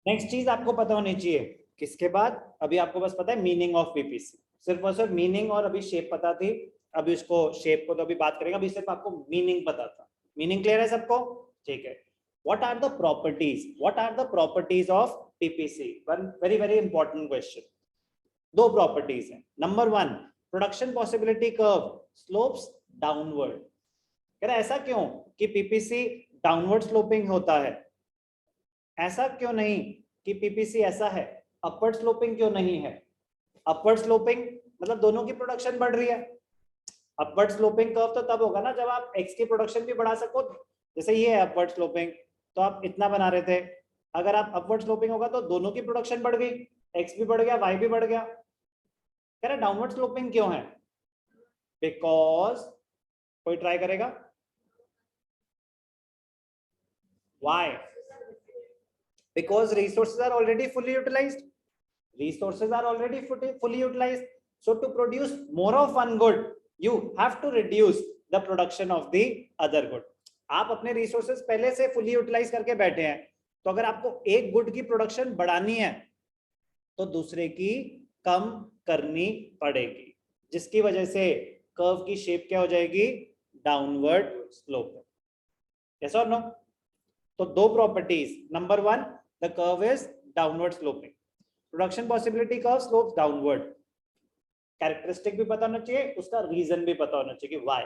Next चीज आपको पता होनी चाहिए किसके बाद, अभी आपको बस पता है मीनिंग ऑफ पीपीसी, सिर्फ और सिर्फ मीनिंग, और अभी शेप पता थी, अभी उसको शेप को तो अभी बात करेंगे, अभी सिर्फ आपको मीनिंग पता था। मीनिंग क्लियर है सबको? ठीक है। What are the properties, what are the properties of PPC? One very very important question. दो प्रॉपर्टीज हैं। Number one, production possibility curve slopes downward. कह रहा है ऐसा क्यों कि पीपीसी डाउनवर्ड स्लोपिंग होता है? ऐसा क्यों नहीं कि पीपीसी ऐसा है अपवर्ड स्लोपिंग क्यों नहीं है? अपवर्ड स्लोपिंग मतलब दोनों की प्रोडक्शन बढ़ रही है। अपवर्ड स्लोपिंग कर्व तो तब होगा ना जब आप एक्स की प्रोडक्शन भी बढ़ा सको, जैसे ये है अपवर्ड स्लोपिंग, तो आप इतना बना रहे थे, अगर आप अपवर्ड स्लोपिंग होगा तो दोनों की प्रोडक्शन बढ़ गई, एक्स भी बढ़ गया, वाई भी बढ़ गया। कह रहे डाउनवर्ड स्लोपिंग क्यों है? बिकॉज, कोई ट्राई करेगा? Y? Because resources are already fully utilized. Resources are already fully utilized. So to produce more of one good, you have to reduce the production of the other good. आप अपने resources पहले से fully utilize करके बैठे हैं, तो अगर आपको एक good की production बढ़ानी है तो दूसरे की कम करनी पड़ेगी, जिसकी वजह से कर्व की शेप क्या हो जाएगी? Downward slope. यस और नो? तो दो properties, number one, the curve is downward sloping, production possibility curve slopes downward. Characteristic भी पता होना चाहिए, उसका रीजन भी पता होना चाहिए कि why.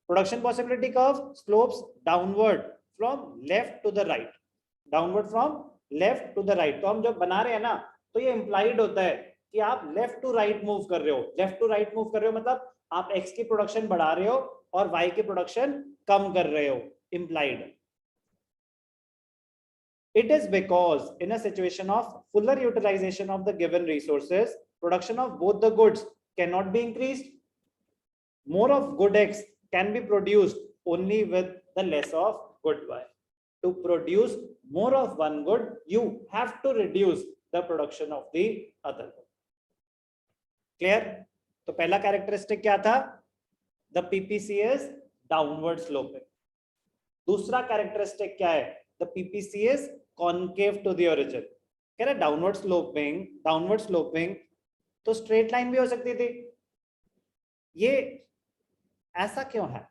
Production possibility curve slopes downward from left to the right, downward from left to the right. तो हम जब बना रहे हैं ना, तो ये इंप्लाइड होता है कि आप लेफ्ट टू राइट मूव कर रहे हो। लेफ्ट टू राइट मूव कर रहे हो मतलब आप एक्स की प्रोडक्शन बढ़ा रहे हो और वाई की प्रोडक्शन कम कर रहे हो, implied. It is because in a situation of fuller utilization of the given resources, production of both the goods cannot be increased. More of good X can be produced only with the less of good Y. To produce more of one good, you have to reduce the production of the other good. Clear? तो पहला characteristic क्या था? The PPC is downward sloping. दूसरा characteristic क्या है? The PPC is concave to the origin. कह रहा downward sloping, downward sloping तो स्ट्रेट लाइन भी हो सकती थी, ये ऐसा क्यों है?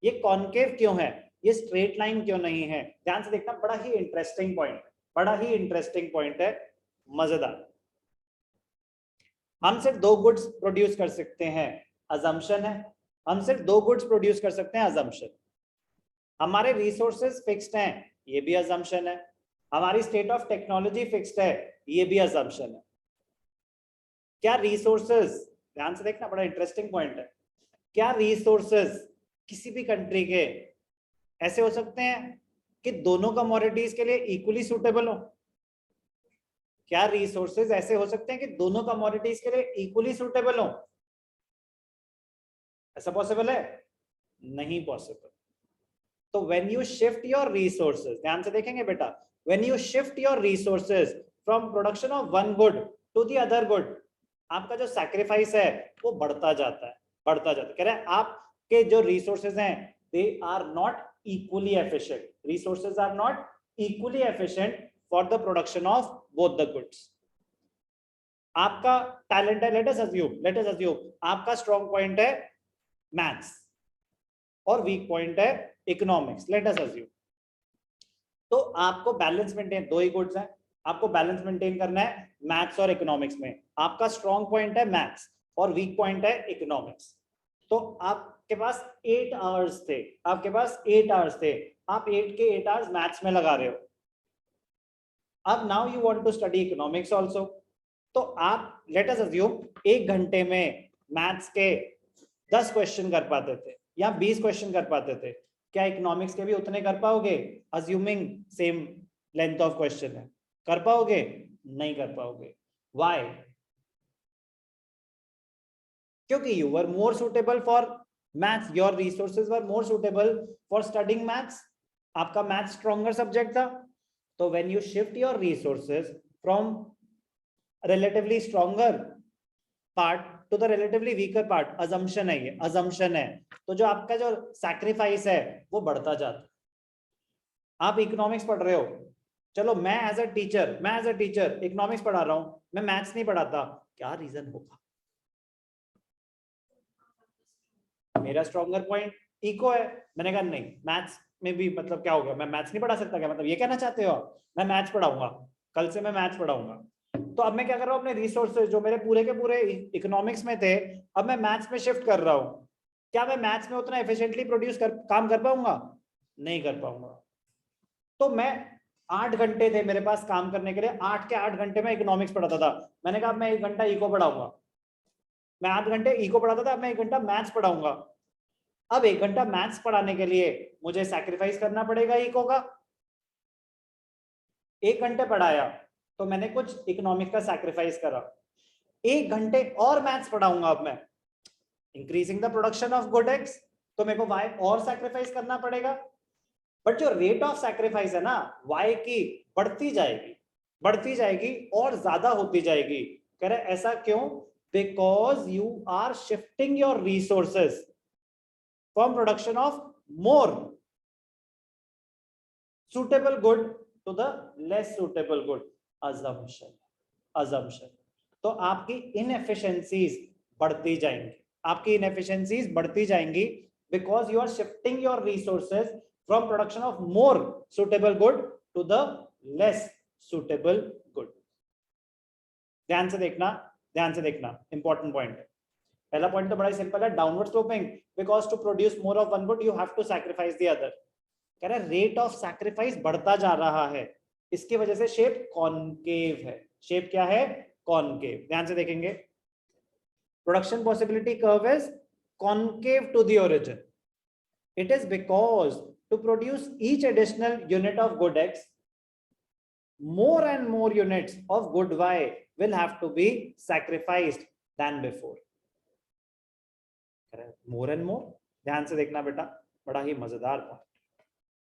ये कॉन्केव क्यों है? ये स्ट्रेट लाइन क्यों नहीं है? ध्यान से देखना, बड़ा ही इंटरेस्टिंग पॉइंट है, बड़ा ही इंटरेस्टिंग पॉइंट है, मजेदार। हम सिर्फ दो गुड्स प्रोड्यूस कर सकते हैं, अजम्पशन है। हम सिर्फ दो गुड्स प्रोड्यूस कर सकते हैं, अजम्पशन। हमारे रिसोर्सेज फिक्स्ड हैं, ये भी अजम्पशन है। हमारी स्टेट ऑफ टेक्नोलॉजी फिक्स्ड है, ये भी अजम्पशन है। क्या रिसोर्सेज, ध्यान से देखना, बड़ा इंटरेस्टिंग पॉइंट है, क्या रिसोर्सेज किसी भी कंट्री के ऐसे हो सकते हैं कि दोनों कमोडिटीज के लिए इक्वली सूटेबल हो? क्या रिसोर्सेज ऐसे हो सकते हैं कि दोनों कमोडिटीज के लिए इक्वली सूटेबल हो? ऐसा पॉसिबल है? नहीं पॉसिबल। तो when you shift your resources, ध्यान से देखेंगे बेटा, when you shift your resources from production of one good to the other good, आपका जो सैक्रिफाइस है वो बढ़ता जाता है, बढ़ता जाता है। कह रहे हैं आपके जो रिसोर्सेज हैं they are not equally efficient, resources are not equally efficient for the production of both the goods. आपका टैलेंट है, लेट अस अज्यूम आपका स्ट्रॉन्ग पॉइंट है मैथ्स और वीक पॉइंट है इकोनॉमिक्स, लेट अस अज्यूम। तो आपको balance maintain, दो ही goods हैं, आपको बैलेंस मेंटेन करना है मैथ्स और इकोनॉमिक्स में। आपका स्ट्रॉन्ग पॉइंट है मैथ्स और वीक पॉइंट है इकोनॉमिक्स। तो आपके पास 8 आवर्स थे, आपके पास 8 आवर्स थे, आप 8 के 8 आवर्स मैथ्स में लगा रहे हो। अब now you want to study economics also, तो आप लेट अस अज्यूम 1 घंटे में मैथ्स के 10 क्वेश्चन कर पाते थे या 20 क्वेश्चन कर पाते थे। क्या इकोनॉमिक्स के भी उतने कर पाओगे? Assuming same length of question है, कर पाओगे? नहीं कर पाओगे। व्हाई? क्योंकि you were more suitable for maths, your resources were more suitable for studying maths, आपका मैथ्स स्ट्रॉन्गर सब्जेक्ट था। तो when you shift your resources from relatively stronger part two the relatively weaker part, assumption है, ये assumption है, तो जो आपका जो सैक्रिफाइस है वो बढ़ता जाता है। आप इकोनॉमिक्स पढ़ रहे हो, चलो मैं एज अ टीचर इकोनॉमिक्स पढ़ा रहा हूं, मैं मैथ्स नहीं पढ़ाता, क्या रीजन होगा? मेरा स्ट्रॉन्गर पॉइंट इको है। मैंने कहा नहीं, मैथ्स में भी मतलब क्या हो गया, मैं मैथ्स नहीं पढ़ा सकता क्या? मतलब ये कहना चाहते हो आप? मैं मैथ्स पढ़ाऊंगा, कल से मैं मैथ्स पढ़ाऊंगा। तो अब मैं क्या कर रहा हूँ, अपने रिसोर्सेज जो मेरे पूरे के पूरे इकोनॉमिक्स में थे, अब मैं मैथ्स में शिफ्ट कर रहा हूँ। क्या मैं मैथ्स में उतना एफिशिएंटली काम कर पाऊंगा? नहीं कर पाऊंगा। तो मैं 8 घंटे थे मेरे पास काम करने के लिए, 8 के 8 घंटे मैं इकोनॉमिक्स पढ़ाता था। मैंने कहा मैं 1 घंटा इको पढ़ाऊंगा। मैं 8 घंटे इको पढ़ाता था, अब मैं 1 घंटा मैथ्स पढ़ाऊंगा। अब 1 घंटा मैथ्स पढ़ाने के लिए मुझे सैक्रिफाइस करना पड़ेगा इको का। 1 घंटे पढ़ाया तो मैंने कुछ इकोनॉमिक का सैक्रिफाइस करा। 1 घंटे और मैथ्स पढ़ाऊंगा अब मैं, increasing the production of good x, तो मेरे को वाई और सैक्रिफाइस करना पड़ेगा। बट जो रेट ऑफ सैक्रिफाइस है ना, वाई की बढ़ती जाएगी और ज्यादा होती जाएगी। कह रहे ऐसा क्यों? Because you are shifting your resources from production of more suitable good to the less suitable good. assumption तो आपकी इनएफिशिएंसीज बढ़ती जाएंगी because you are shifting your resources from production of more suitable good to the less suitable good. ध्यान से देखना important point है। पहला point तो बड़ा ही सिंपल है, downward sloping, because to produce more of one good you have to sacrifice the other. कह रहा है रेट ऑफ सैक्रिफाइस बढ़ता जा रहा है, इसकी वजह से शेप कॉनकेव है। शेप क्या है? कॉनकेव। ध्यान से देखेंगे, production possibility curve is concave to the origin. It is because to produce each additional unit of good X, more and more units of good y will have to be sacrificed than before. more and more, ध्यान से देखना बेटा, बड़ा ही मजेदार point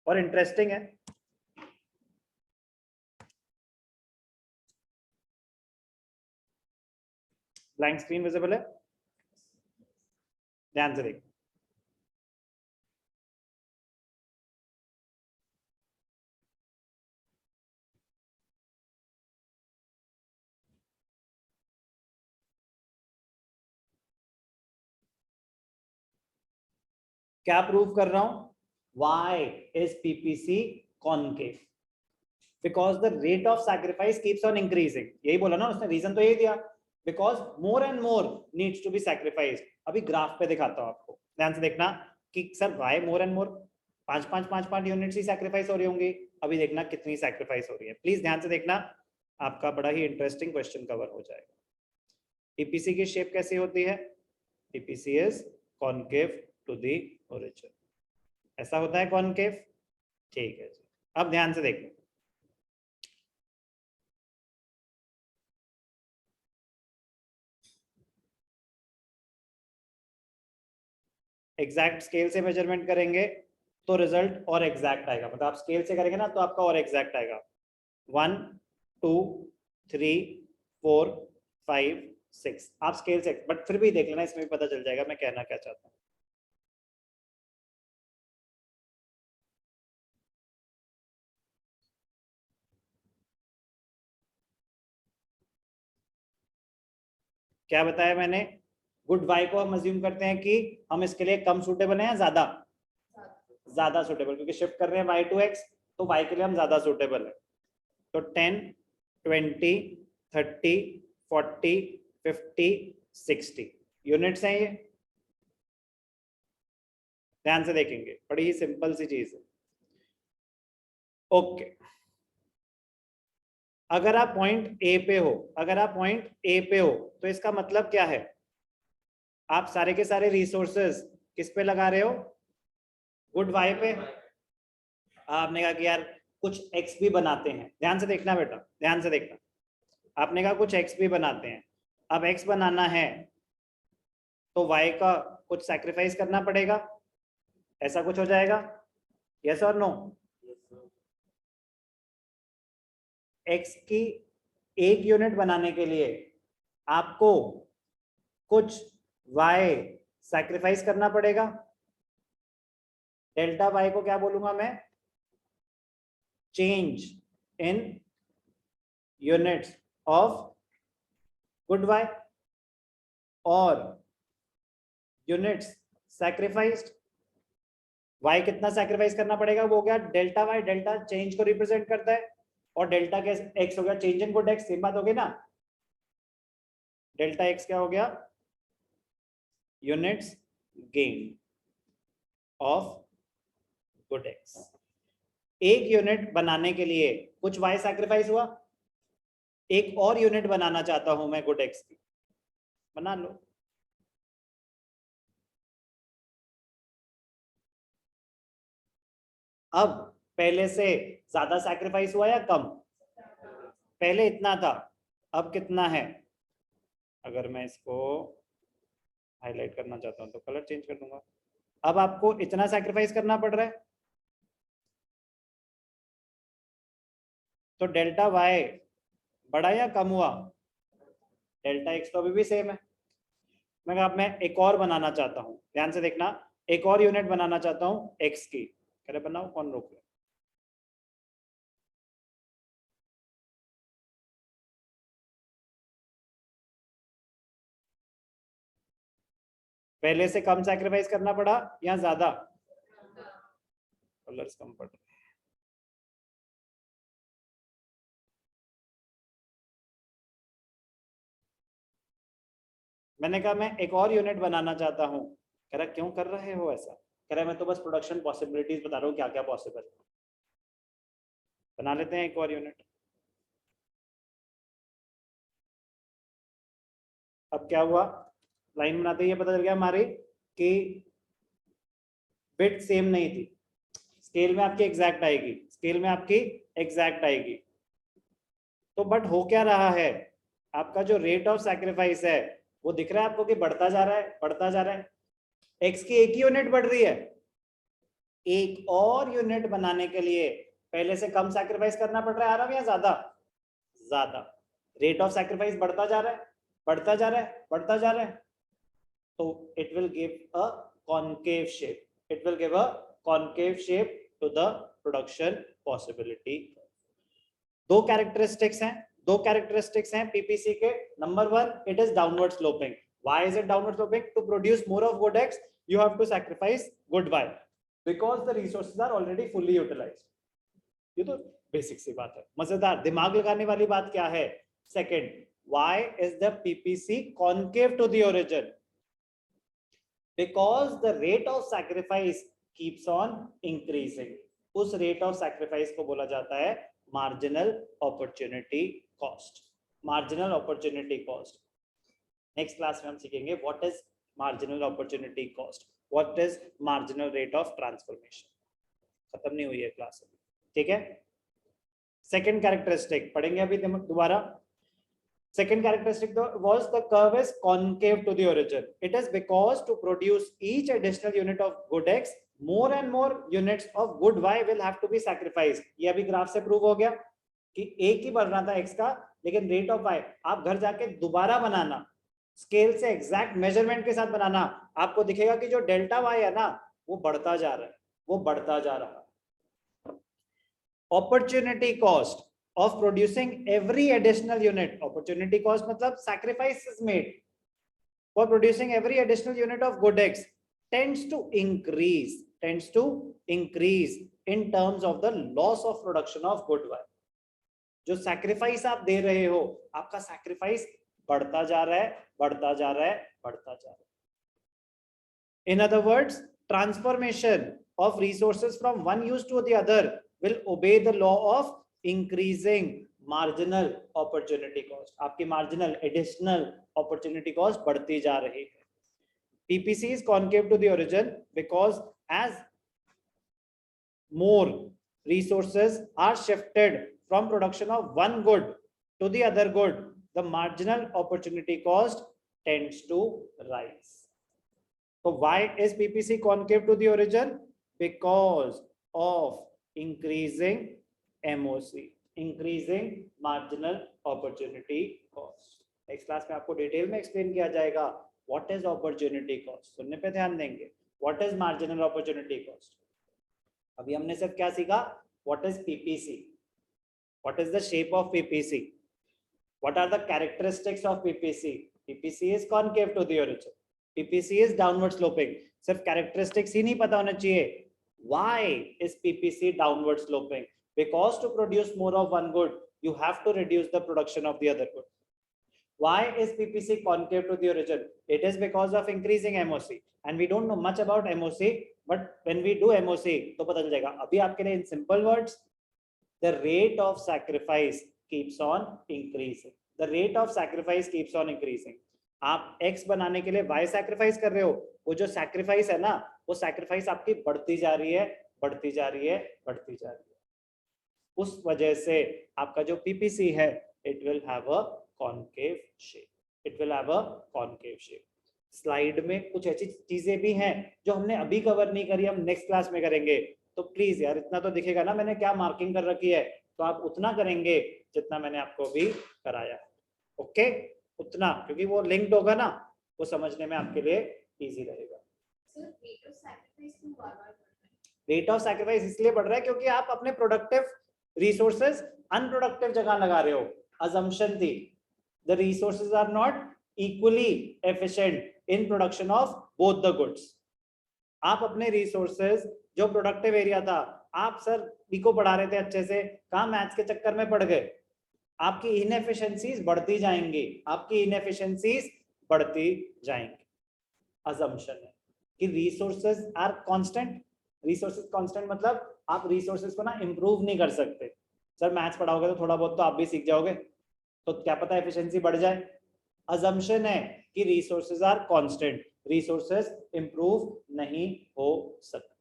और interesting है। Blank screen visible है? ध्यान से देखो, क्या प्रूव कर रहा हूं? y is ppc concave because the rate of sacrifice keeps on increasing. यही बोला ना उसने, रीजन तो यही दिया, because more and more needs to be sacrificed. अभी ग्राफ पे दिखाता हूं आपको, ध्यान से देखना कि sir y more and more 5 units he sacrifice हो रही होंगी। अभी देखना कितनी सैक्रिफाइस हो रही है, प्लीज ध्यान से देखना, आपका बड़ा ही इंटरेस्टिंग क्वेश्चन कवर हो जाएगा। पीपीसी की शेप कैसी होती है? PPC is concave to the origin, ऐसा होता है कॉनकेव। ठीक है जी, अब ध्यान से देखो, एग्जैक्ट स्केल से मेजरमेंट करेंगे तो रिजल्ट और एग्जैक्ट आएगा। मतलब आप स्केल से करेंगे ना तो आपका और एग्जैक्ट आएगा। 1 2 3 4 5 6, आप स्केल से, बट फिर भी देख लेना, इसमें भी पता चल जाएगा मैं कहना क्या चाहता हूँ। क्या बताया मैंने? गुड वाई को हम अज्यूम करते हैं कि हम इसके लिए कम सूटेबल हैं या ज्यादा सूटेबल, क्योंकि शिफ्ट कर रहे हैं वाई टू एक्स, तो वाई के लिए हम ज्यादा सूटेबल है। तो 10 20 30 40 50 60 यूनिट्स हैं ये। ध्यान से देखेंगे, बड़ी ही सिंपल सी चीज है। ओके, अगर आप पॉइंट ए पे हो तो इसका मतलब क्या है? आप सारे के सारे रिसोर्सेज किस पे लगा रहे हो? गुड वाई पे। आपने कहा कि यार कुछ एक्स भी बनाते हैं, ध्यान से देखना बेटा, ध्यान से देखना, आपने कहा कुछ एक्स भी बनाते हैं। अब एक्स बनाना है तो वाई का कुछ सैक्रिफाइस करना पड़ेगा, ऐसा कुछ हो जाएगा, यस और नो? एक्स की एक यूनिट बनाने के लिए आपको कुछ वाई सैक्रिफाइस करना पड़ेगा। डेल्टा वाई को क्या बोलूंगा मैं? Change in units of good y or units sacrificed. y कितना सैक्रिफाइस करना पड़ेगा, वो हो गया डेल्टा y, डेल्टा चेंज को रिप्रेजेंट करता है, और डेल्टा के x हो गया change in good x, same बात हो गई ना। डेल्टा x क्या हो गया, units gain of good x। एक यूनिट बनाने के लिए कुछ y सैक्रिफाइस हुआ, एक और यूनिट बनाना चाहता हूं मैं गुड x की, बना लो। अब पहले से ज्यादा सैक्रिफाइस हुआ या कम, पहले इतना था, अब कितना है। अगर मैं इसको हाईलाइट करना चाहता हूं तो कलर चेंज कर दूंगा। अब आपको इतना सैक्रिफाइस करना पड़ रहा है, तो डेल्टा वाई बढ़ा या कम हुआ, डेल्टा एक्स तो अभी भी सेम है। मगर अब मैं एक और बनाना चाहता हूं, ध्यान से देखना, एक और यूनिट बनाना चाहता हूं एक्स की, करे बनाओ, कौन रोक रहा है। पहले से कम सैक्रिफाइस करना पड़ा या ज्यादा, कलर्स कम पड़ रहे। मैंने कहा मैं एक और यूनिट बनाना चाहता हूं, कह रहा क्यों कर रहे हो ऐसा, कह रहा मैं तो बस प्रोडक्शन पॉसिबिलिटीज बता रहा हूं क्या क्या पॉसिबल है। बना लेते हैं एक और यूनिट। अब क्या हुआ, लाइन बनाते ही ये पता चल गया हमारी कि बिट सेम नहीं थी, स्केल में आपकी एग्जैक्ट आएगी, स्केल में आपकी एग्जैक्ट आएगी। तो बट हो क्या रहा है, आपका जो रेट ऑफ सैक्रिफाइस है वो दिख रहा है आपको कि बढ़ता जा रहा है, बढ़ता जा रहा है। एक्स की एक ही यूनिट बढ़ रही है, एक और यूनिट बनाने के लिए पहले से कम सैक्रिफाइस करना पड़ रहा है, आ रहा है या ज्यादा, ज्यादा। रेट ऑफ सैक्रिफाइस बढ़ता जा रहा है, बढ़ता जा रहा है, बढ़ता जा रहा है, तो it will give a concave shape, it will give a concave shape to the production possibility। दो कैरेक्टरिस्टिक्स हैं, दो कैरेक्टरिस्टिक्स हैं पीपीसी के। Number one, it is downward sloping. why is it downward sloping? To produce more of good x you have to sacrifice good y because the resources are already fully utilized। ये तो basic सी बात है, मजेदार दिमाग लगाने वाली बात क्या है। Second, why is the PPC concave to the origin? Because the rate of sacrifice keeps on increasing। उस rate of sacrifice को बोला जाता है marginal opportunity cost। marginal opportunity cost next class में हम सीखेंगे what is marginal opportunity cost, what is marginal rate of transformation। खत्म नहीं हुई है क्लास अभी, ठीक है। सेकेंड कैरेक्टरिस्टिक पढ़ेंगे अभी दोबारा। Second characteristic was the curve is concave to the origin. It is because to produce each additional unit of good x, more and more units of good y will have to be sacrificed। ये अभी graph से prove हो गया कि एक ही बढ़ रहा था x का, लेकिन रेट ऑफ y आप घर जाके दोबारा बनाना, स्केल से एग्जैक्ट मेजरमेंट के साथ बनाना, आपको दिखेगा कि जो डेल्टा y है ना वो बढ़ता जा रहा है, वो बढ़ता जा रहा है। Opportunity cost of producing every additional unit, opportunity cost मतलब sacrifice is made for producing every additional unit of good x tends to increase in terms of the loss of production of good y। जो sacrifice आप दे रहे हो, आपका sacrifice बढ़ता जा रहा है, बढ़ता जा रहा है, बढ़ता जा रहा है। In other words, transformation of resources from one use to the other will obey the law of increasing marginal opportunity cost। आपकी marginal additional opportunity cost बढ़ती जा रही है। PPC is concave to the origin because as more resources are shifted from production of one good to the other good, the marginal opportunity cost tends to rise। So why is PPC concave to the origin? Because of increasing MOC, increasing marginal opportunity cost। Next class में आपको detail में explain किया जाएगा what is opportunity cost, सुनने पे ध्यान देंगे। What is marginal opportunity cost, अभी हमने सिर्फ क्या सीखा, what is PPC. What is the shape of PPC? What are the characteristics of PPC? PPC is concave to the origin. PPC is downward sloping. सिर्फ characteristics ही नहीं पता होना चाहिए. Why is PPC downward sloping? Because to produce more of one good, you have to reduce the production of the other good. Why is PPC concave to the origin? It is because of increasing MOC. And we don't know much about MOC, but when we do MOC, तो पता चल जाएगा. अभी आपके लिए in simple words, the rate of sacrifice keeps on increasing. The rate of sacrifice keeps on increasing. आप X बनाने के लिए Y sacrifice कर रहे हो, वो जो sacrifice है ना, वो sacrifice आपकी बढ़ती जा रही है, बढ़ती जा रही है, बढ़ती जा रही है. उस वजह से आपका जो PPC है, it will have a concave shape. It will have a concave shape. Slide में कुछ ऐसी चीजें भी हैं जो हमने अभी कवर नहीं करी, हम नेक्स्ट क्लास में करेंगे. तो प्लीज यार इतना तो दिखेगा ना मैंने क्या मार्किंग कर रखी है, तो आप उतना करेंगे जितना मैंने आपको भी कराया. ओके, उतना, क्योंकि वो लिंक्ड होगा ना, वो समझने में आपके लिए इजी रहेगा. रेट ऑफ सैक्रिफाइस इसलिए बढ़ रहा है क्योंकि आप अपने प्रोडक्टिव रिसोर्सेज अनप्रोडक्टिव जगह लगा रहे हो. अजम्पशन थी the resources are not equally efficient in production of both the goods. आप अपने रिसोर्सेज जो प्रोडक्टिव एरिया था, आप सर बीको पढ़ा रहे थे अच्छे से, कहाँ मैथ्स के चक्कर में पड़ गए. आपकी इनएफिशिएंसीज बढ़ती जाएंगी, आपकी इनएफिशिएंसीज बढ़ती जाएंगी. अजम्पशन है कि resources are constant. Resources constant मतलब आप रिसोर्सेज को ना इंप्रूव नहीं कर सकते. सर मैथ्स पढ़ाओगे तो थोड़ा बहुत तो आप भी सीख जाओगे, तो क्या पता एफिशिएंसी बढ़ जाए. अजम्पशन है कि resources are constant, resources improve नहीं हो सकते.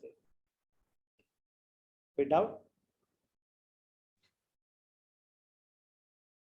विदाउट